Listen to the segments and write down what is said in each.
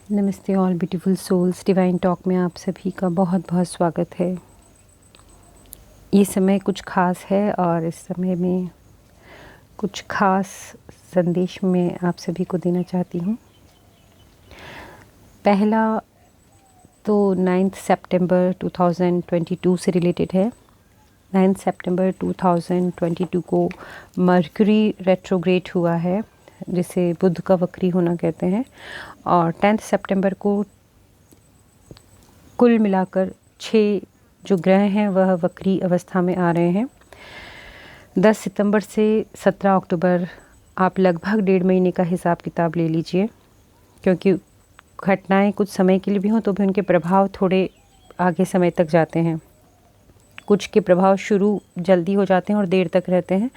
नमस्ते all beautiful souls, divine talk में आप सभी का बहुत बहुत स्वागत है। ये समय कुछ ख़ास है और इस समय में कुछ ख़ास संदेश मैं आप सभी को देना चाहती हूँ। पहला तो 9 सितंबर 2022 से रिलेटेड है। 9 सितंबर 2022 को मर्क्यूरी रेट्रोग्रेड हुआ है, जिसे बुध का वक्री होना कहते हैं, और 10 सितंबर को कुल मिलाकर 6 जो ग्रह हैं वह वक्री अवस्था में आ रहे हैं। 10 सितंबर से 17 अक्टूबर आप लगभग 1.5 महीने का हिसाब किताब ले लीजिए, क्योंकि घटनाएं कुछ समय के लिए भी हों तो भी उनके प्रभाव थोड़े आगे समय तक जाते हैं। कुछ के प्रभाव शुरू जल्दी हो जाते हैं और देर तक रहते हैं।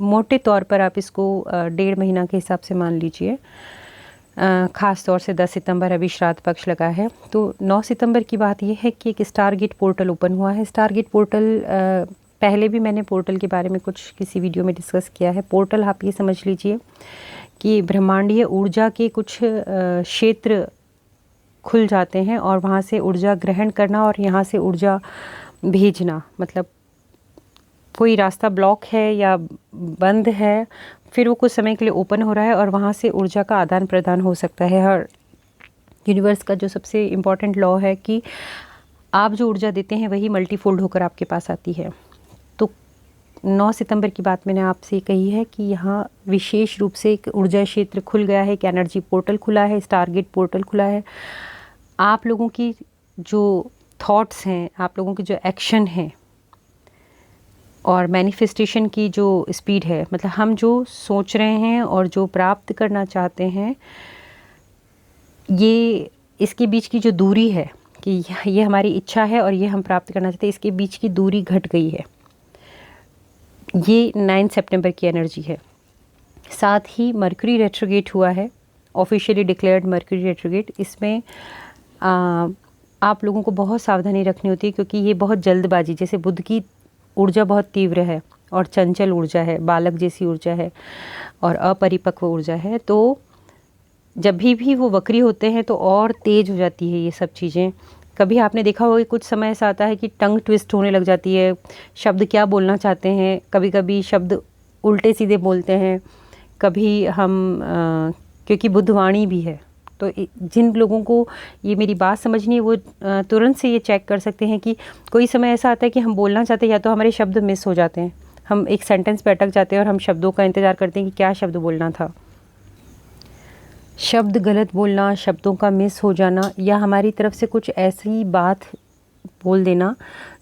मोटे तौर पर आप इसको 1.5 महीना के हिसाब से मान लीजिए। ख़ास तौर से 10 सितंबर अभी श्राद्ध पक्ष लगा है। तो 9 सितंबर की बात यह है कि एक स्टारगेट पोर्टल ओपन हुआ है। स्टारगेट पोर्टल पहले भी मैंने पोर्टल के बारे में कुछ किसी वीडियो में डिस्कस किया है। पोर्टल आप ये समझ लीजिए कि ब्रह्मांडीय ऊर्जा के कुछ क्षेत्र खुल जाते हैं और वहाँ से ऊर्जा ग्रहण करना और यहाँ से ऊर्जा भेजना, मतलब कोई रास्ता ब्लॉक है या बंद है, फिर वो कुछ समय के लिए ओपन हो रहा है और वहाँ से ऊर्जा का आदान प्रदान हो सकता है। और यूनिवर्स का जो सबसे इम्पॉर्टेंट लॉ है कि आप जो ऊर्जा देते हैं वही मल्टीफोल्ड होकर आपके पास आती है। तो 9 सितंबर की बात मैंने आपसे कही है कि यहाँ विशेष रूप से एक ऊर्जा क्षेत्र खुल गया है, एक एनर्जी पोर्टल खुला है, स्टारगेट पोर्टल खुला है। आप लोगों की जो थॉट्स हैं, आप लोगों की जो एक्शन है और मैनिफेस्टेशन की जो स्पीड है, मतलब हम जो सोच रहे हैं और जो प्राप्त करना चाहते हैं, ये इसके बीच की जो दूरी है कि ये हमारी इच्छा है और ये हम प्राप्त करना चाहते हैं, इसके बीच की दूरी घट गई है। ये 9 सितंबर की एनर्जी है। साथ ही मर्क्यूरी रेट्रोग्रेड हुआ है, ऑफिशियली डिक्लेयर्ड मर्क्यूरी रेट्रोग्रेड। इसमें आप लोगों को बहुत सावधानी रखनी होती है, क्योंकि ये बहुत जल्दबाजी, जैसे बुध की ऊर्जा बहुत तीव्र है और चंचल ऊर्जा है, बालक जैसी ऊर्जा है और अपरिपक्व ऊर्जा है। तो जब भी वो वक्री होते हैं तो और तेज हो जाती है ये सब चीज़ें। कभी आपने देखा होगा कि कुछ समय ऐसा आता है कि टंग ट्विस्ट होने लग जाती है, शब्द क्या बोलना चाहते हैं, कभी कभी शब्द उल्टे सीधे बोलते हैं, कभी हम क्योंकि बुधवाणी भी है, तो जिन लोगों को ये मेरी बात समझनी है वो तुरंत से ये चेक कर सकते हैं कि कोई समय ऐसा आता है कि हम बोलना चाहते हैं या तो हमारे शब्द मिस हो जाते हैं, हम एक सेंटेंस पे अटक जाते हैं और हम शब्दों का इंतज़ार करते हैं कि क्या शब्द बोलना था। शब्द गलत बोलना, शब्दों का मिस हो जाना, या हमारी तरफ से कुछ ऐसी बात बोल देना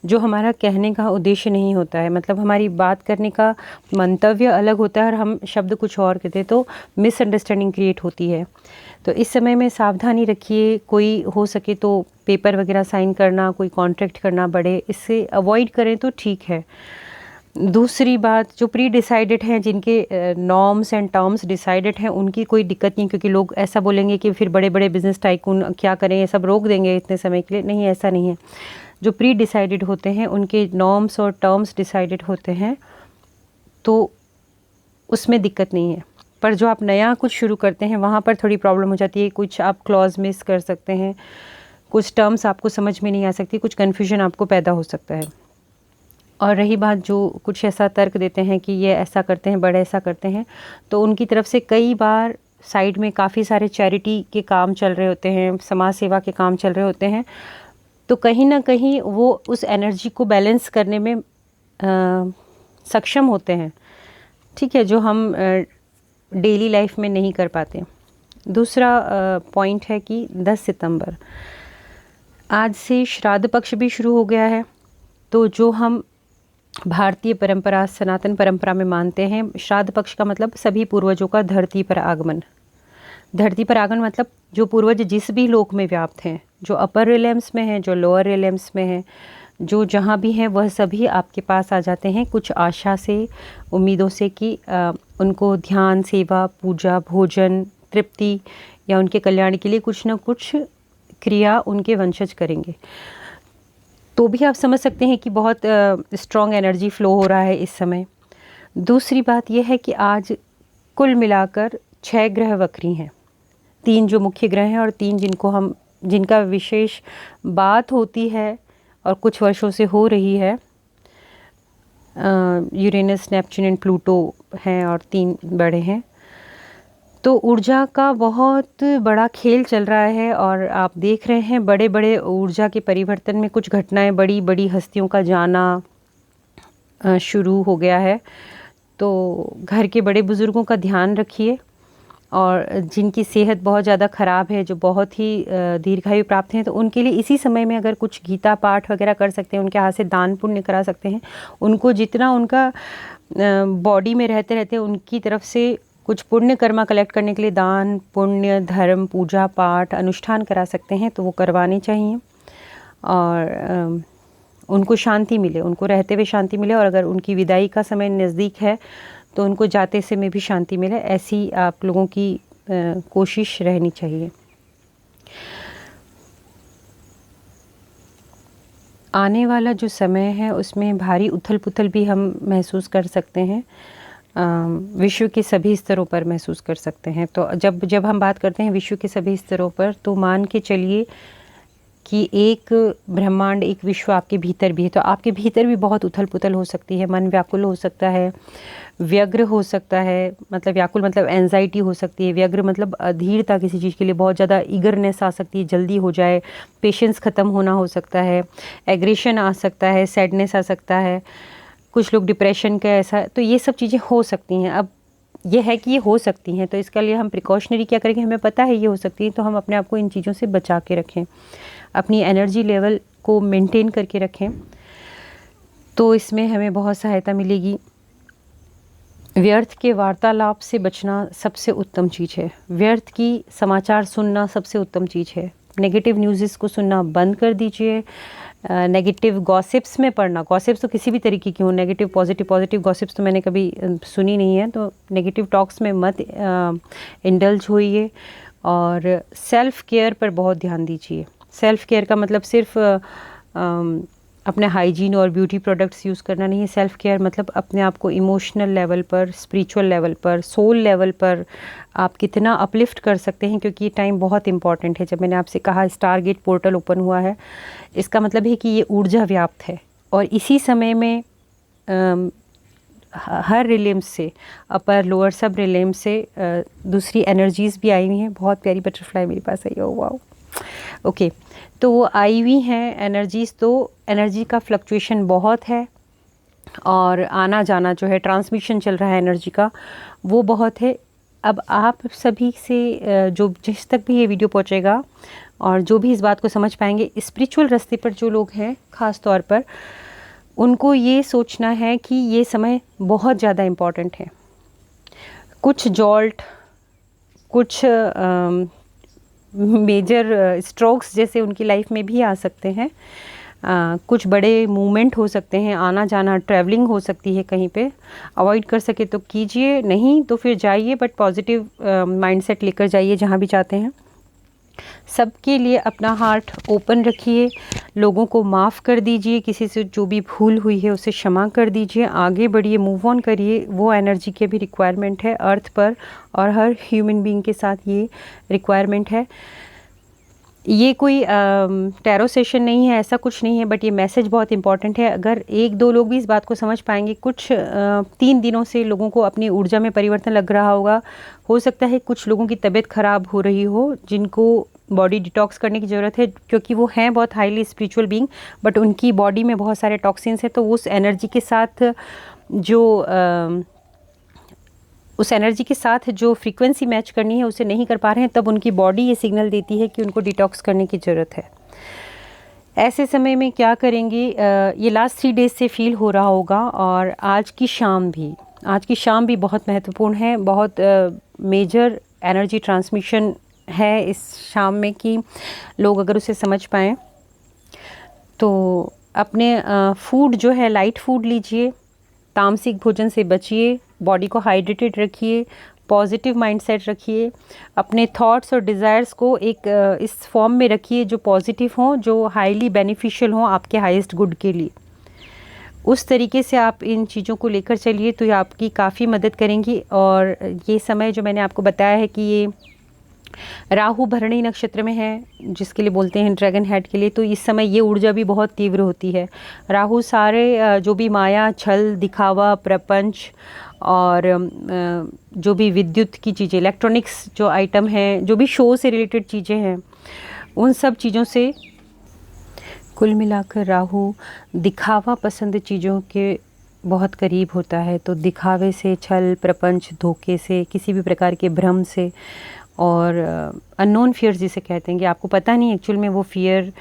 जो हमारा कहने का उद्देश्य नहीं होता है, मतलब हमारी बात करने का मंतव्य अलग होता है और हम शब्द कुछ और कहते हैं, तो मिसअंडरस्टैंडिंग क्रिएट होती है। तो इस समय में सावधानी रखिए। कोई हो सके तो पेपर वगैरह साइन करना, कोई कॉन्ट्रैक्ट करना बड़े, इससे अवॉइड करें तो ठीक है। दूसरी बात, जो प्री डिसाइडेड हैं, जिनके नॉर्म्स एंड टर्म्स डिसाइडेड हैं, उनकी कोई दिक्कत नहीं, क्योंकि लोग ऐसा बोलेंगे कि फिर बड़े बड़े बिजनेस टाइकून क्या करें, ये सब रोक देंगे इतने समय के लिए। नहीं, ऐसा नहीं है। जो प्री डिसाइडेड होते हैं उनके नॉर्म्स और टर्म्स डिसाइडेड होते हैं, तो उसमें दिक्कत नहीं है। पर जो आप नया कुछ शुरू करते हैं वहाँ पर थोड़ी प्रॉब्लम हो जाती है। कुछ आप क्लॉज मिस कर सकते हैं, कुछ टर्म्स आपको समझ में नहीं आ सकती, कुछ कन्फ्यूजन आपको पैदा हो सकता है। और रही बात जो कुछ ऐसा तर्क देते हैं कि ये ऐसा करते हैं, बड़े ऐसा करते हैं, तो उनकी तरफ से कई बार साइड में काफ़ी सारे चैरिटी के काम चल रहे होते हैं, समाज सेवा के काम चल रहे होते हैं, तो कहीं ना कहीं वो उस एनर्जी को बैलेंस करने में सक्षम होते हैं, ठीक है, जो हम डेली लाइफ में नहीं कर पाते। दूसरा पॉइंट है कि 10 सितंबर आज से श्राद्ध पक्ष भी शुरू हो गया है। तो जो हम भारतीय परंपरा, सनातन परंपरा में मानते हैं, श्राद्ध पक्ष का मतलब सभी पूर्वजों का धरती पर आगमन। धरती पर आगमन मतलब जो पूर्वज जिस भी लोक में व्याप्त हैं, जो अपर रिलेम्स में हैं, जो लोअर रिलेम्स में हैं, जो जहाँ भी हैं, वह सभी आपके पास आ जाते हैं कुछ आशा से, उम्मीदों से कि उनको ध्यान, सेवा, पूजा, भोजन, तृप्ति या उनके कल्याण के लिए कुछ न कुछ क्रिया उनके वंशज करेंगे। तो भी आप समझ सकते हैं कि बहुत स्ट्रॉन्ग एनर्जी फ्लो हो रहा है इस समय। दूसरी बात यह है कि आज कुल मिलाकर 6 ग्रह वक्री हैं। 3 जो मुख्य ग्रह हैं और 3 जिनका विशेष बात होती है और कुछ वर्षों से हो रही है, यूरेनस, नेपच्यून एंड प्लूटो हैं और 3 बड़े हैं। तो ऊर्जा का बहुत बड़ा खेल चल रहा है और आप देख रहे हैं बड़े बड़े ऊर्जा के परिवर्तन में कुछ घटनाएं, बड़ी बड़ी हस्तियों का जाना शुरू हो गया है। तो घर के बड़े बुज़ुर्गों का ध्यान रखिए, और जिनकी सेहत बहुत ज़्यादा ख़राब है, जो बहुत ही दीर्घायु प्राप्त हैं, तो उनके लिए इसी समय में अगर कुछ गीता पाठ वगैरह कर सकते हैं, उनके हाथ से दान पुण्य करा सकते हैं, उनको जितना उनका बॉडी में रहते रहते उनकी तरफ से कुछ पुण्य कर्मा कलेक्ट करने के लिए दान पुण्य, धर्म, पूजा पाठ, अनुष्ठान करा सकते हैं, तो वो करवाने चाहिए और उनको शांति मिले, उनको रहते हुए शांति मिले। और अगर उनकी विदाई का समय नज़दीक है तो उनको जाते समय भी शांति मिले, ऐसी आप लोगों की कोशिश रहनी चाहिए। आने वाला जो समय है उसमें भारी उथल पुथल भी हम महसूस कर सकते हैं, विश्व के सभी स्तरों पर महसूस कर सकते हैं। तो जब हम बात करते हैं विश्व के सभी स्तरों पर, तो मान के चलिए कि एक ब्रह्मांड, एक विश्व आपके भीतर भी है, तो आपके भीतर भी बहुत उथल पुथल हो सकती है, मन व्याकुल हो सकता है, व्यग्र हो सकता है, मतलब व्याकुल मतलब एंजाइटी हो सकती है, व्यग्र मतलब अधीरता किसी चीज़ के लिए, बहुत ज़्यादा ईगरनेस आ सकती है, जल्दी हो जाए, पेशेंस ख़त्म होना हो सकता है, एग्रेशन आ सकता है, सैडनेस आ सकता है, कुछ लोग डिप्रेशन का ऐसा, तो ये सब चीज़ें हो सकती हैं। अब ये है कि ये हो सकती हैं, तो इसके लिए हम प्रिकॉशनरी क्या करेंगे, हमें पता है ये हो सकती है, तो हम अपने आप को इन चीज़ों से बचा के रखें, अपनी एनर्जी लेवल को मेंटेन करके रखें, तो इसमें हमें बहुत सहायता मिलेगी। व्यर्थ के वार्तालाप से बचना सबसे उत्तम चीज़ है, व्यर्थ की समाचार सुनना सबसे उत्तम चीज़ है, नेगेटिव न्यूज़ को सुनना बंद कर दीजिए, नेगेटिव गॉसिप्स में पढ़ना, गॉसिप्स तो किसी भी तरीके की हो, नेगेटिव पॉजिटिव गॉसिप्स तो मैंने कभी सुनी नहीं है, तो नेगेटिव टॉक्स में मत इंडल्ज होइए, और सेल्फ़ केयर पर बहुत ध्यान दीजिए। सेल्फ़ केयर का मतलब सिर्फ अपने हाइजीन और ब्यूटी प्रोडक्ट्स यूज़ करना नहीं है, सेल्फ़ केयर मतलब अपने आप को इमोशनल लेवल पर, स्पिरिचुअल लेवल पर, सोल लेवल पर आप कितना अपलिफ्ट कर सकते हैं, क्योंकि ये टाइम बहुत इंपॉर्टेंट है। जब मैंने आपसे कहा स्टार गेट पोर्टल ओपन हुआ है, इसका मतलब है कि ये ऊर्जा व्याप्त है, और इसी समय में हर रिलेम्स से, अपर लोअर सब रिलेम्स से दूसरी एनर्जीज़ भी आई हुई हैं। बहुत प्यारी बटरफ्लाई मेरे पास आई, ओ वाओ, ओके, तो वो आई हुई हैं एनर्जीज़, तो एनर्जी का फ्लक्चुएशन बहुत है, और आना जाना जो है, ट्रांसमिशन चल रहा है एनर्जी का, वो बहुत है। अब आप सभी से जो जिस तक भी ये वीडियो पहुंचेगा और जो भी इस बात को समझ पाएंगे, स्पिरिचुअल रास्ते पर जो लोग हैं ख़ास तौर पर, उनको ये सोचना है कि ये समय बहुत ज़्यादा इम्पॉर्टेंट है। कुछ जॉल्ट, कुछ मेजर स्ट्रोक्स जैसे उनकी लाइफ में भी आ सकते हैं, कुछ बड़े मूवमेंट हो सकते हैं, आना जाना, ट्रैवलिंग हो सकती है कहीं पे, अवॉइड कर सके तो कीजिए, नहीं तो फिर जाइए, बट पॉजिटिव माइंडसेट लेकर जाइए जहाँ भी जाते हैं। सबके लिए अपना हार्ट ओपन रखिए, लोगों को माफ़ कर दीजिए, किसी से जो भी भूल हुई है उसे क्षमा कर दीजिए, आगे बढ़िए, मूव ऑन करिए। वो एनर्जी की भी रिक्वायरमेंट है अर्थ पर, और हर ह्यूमन बीइंग के साथ ये रिक्वायरमेंट है। ये कोई टैरो सेशन नहीं है, ऐसा कुछ नहीं है, बट ये मैसेज बहुत इंपॉर्टेंट है। अगर 1-2 लोग भी इस बात को समझ पाएंगे, कुछ 3 दिनों से लोगों को अपनी ऊर्जा में परिवर्तन लग रहा होगा, हो सकता है कुछ लोगों की तबीयत ख़राब हो रही हो, जिनको बॉडी डिटॉक्स करने की ज़रूरत है, क्योंकि वो हैं बहुत हाईली स्पिरिचुअल बीइंग, बट उनकी बॉडी में बहुत सारे टॉक्सिन्स हैं, तो उस एनर्जी के साथ जो फ्रीक्वेंसी मैच करनी है उसे नहीं कर पा रहे हैं, तब उनकी बॉडी ये सिग्नल देती है कि उनको डिटॉक्स करने की ज़रूरत है। ऐसे समय में क्या करेंगे, ये लास्ट 3 डेज से फील हो रहा होगा, और आज की शाम भी बहुत महत्वपूर्ण है, बहुत मेजर एनर्जी ट्रांसमिशन है इस शाम में, कि लोग अगर उसे समझ पाएँ तो अपने फूड जो है, लाइट फूड लीजिए, तामसिक भोजन से बचिए, बॉडी को हाइड्रेटेड रखिए, पॉजिटिव माइंडसेट रखिए, अपने थॉट्स और डिज़ायर्स को एक इस फॉर्म में रखिए जो पॉजिटिव हों, जो हाईली बेनिफिशियल हों आपके हाईएस्ट गुड के लिए। उस तरीके से आप इन चीज़ों को लेकर चलिए, तो ये आपकी काफ़ी मदद करेंगी। और ये समय जो मैंने आपको बताया है कि ये राहु भरणी नक्षत्र में है, जिसके लिए बोलते हैं ड्रैगन हेड के लिए, तो इस समय ये ऊर्जा भी बहुत तीव्र होती है। राहु सारे जो भी माया, छल, दिखावा, प्रपंच और जो भी विद्युत की चीज़ें, इलेक्ट्रॉनिक्स जो आइटम हैं, जो भी शो से रिलेटेड चीज़ें हैं, उन सब चीज़ों से कुल मिलाकर राहु दिखावा पसंद चीज़ों के बहुत करीब होता है। तो दिखावे से, छल, प्रपंच, धोखे से, किसी भी प्रकार के भ्रम से और अननोन फियर्स जिसे कहते हैं कि आपको पता नहीं एक्चुअल में वो फियर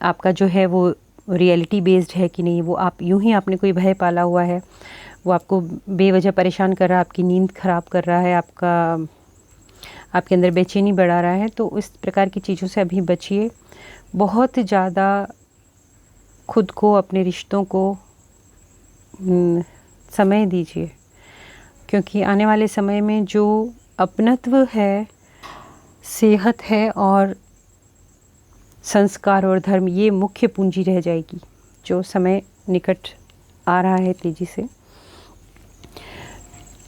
आपका जो है वो रियलिटी बेस्ड है कि नहीं, वो आप यूं ही आपने कोई भय पाला हुआ है, वो आपको बेवजह परेशान कर रहा है, आपकी नींद खराब कर रहा है, आपके अंदर बेचैनी बढ़ा रहा है। तो इस प्रकार की चीज़ों से अभी बचिए। बहुत ज़्यादा खुद को, अपने रिश्तों को समय दीजिए, क्योंकि आने वाले समय में जो अपनत्व है, सेहत है और संस्कार और धर्म, ये मुख्य पूंजी रह जाएगी, जो समय निकट आ रहा है तेज़ी से।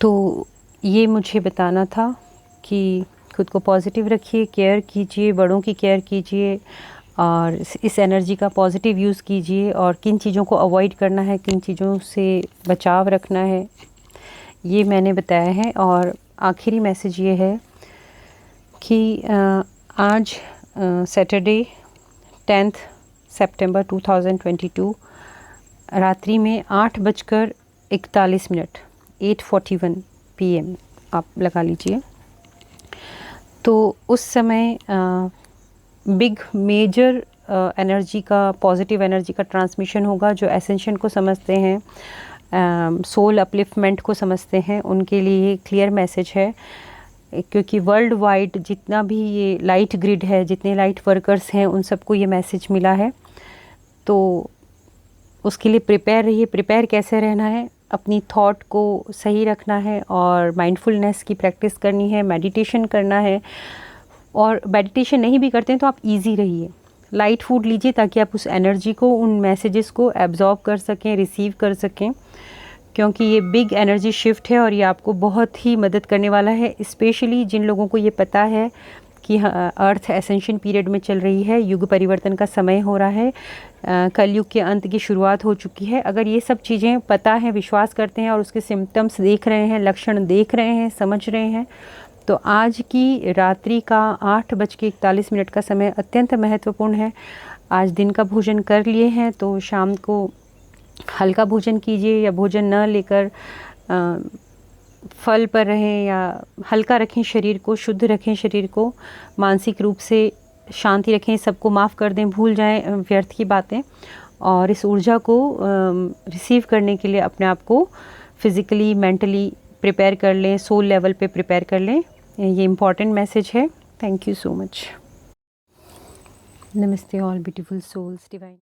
तो ये मुझे बताना था कि खुद को पॉजिटिव रखिए, केयर कीजिए, बड़ों की केयर कीजिए और इस एनर्जी का पॉजिटिव यूज़ कीजिए, और किन चीज़ों को अवॉइड करना है, किन चीज़ों से बचाव रखना है, ये मैंने बताया है। और आखिरी मैसेज ये है कि आज सैटरडे 10 सितंबर 2022 रात्रि में 8:41 8:41 PM आप लगा लीजिए, तो उस समय बिग मेजर एनर्जी का, पॉजिटिव एनर्जी का ट्रांसमिशन होगा। जो एसेंशन को समझते हैं, सोल अपलिफ्टमेंट को समझते हैं, उनके लिए क्लियर मैसेज है, क्योंकि वर्ल्ड वाइड जितना भी ये लाइट ग्रिड है, जितने लाइट वर्कर्स हैं, उन सबको ये मैसेज मिला है। तो उसके लिए प्रिपेयर रहिए। प्रिपेयर कैसे रहना है? अपनी थॉट को सही रखना है और माइंडफुलनेस की प्रैक्टिस करनी है, मेडिटेशन करना है। और मेडिटेशन नहीं भी करते हैं तो आप इजी रहिए, लाइट फूड लीजिए ताकि आप उस एनर्जी को, उन मैसेजेस को एब्जॉर्ब कर सकें, रिसीव कर सकें, क्योंकि ये बिग एनर्जी शिफ्ट है और ये आपको बहुत ही मदद करने वाला है। स्पेशली जिन लोगों को ये पता है कि अर्थ एसेंशन पीरियड में चल रही है, युग परिवर्तन का समय हो रहा है, कलयुग के अंत की शुरुआत हो चुकी है। अगर ये सब चीज़ें पता है, विश्वास करते हैं और उसके सिम्टम्स देख रहे हैं, लक्षण देख रहे हैं, समझ रहे हैं, तो आज की रात्रि का 8:41 का समय अत्यंत महत्वपूर्ण है। आज दिन का भोजन कर लिए हैं तो शाम को हल्का भोजन कीजिए, या भोजन न लेकर फल पर रहें, या हल्का रखें शरीर को, शुद्ध रखें शरीर को, मानसिक रूप से शांति रखें, सबको माफ़ कर दें, भूल जाएं व्यर्थ की बातें, और इस ऊर्जा को रिसीव करने के लिए अपने आप को फिज़िकली, मेंटली प्रिपेयर कर लें, सोल लेवल पे प्रिपेयर कर लें। ये इम्पॉर्टेंट मैसेज है। Thank you so much. नमस्ते ऑल ब्यूटीफुल सोल्स, डिवाइन।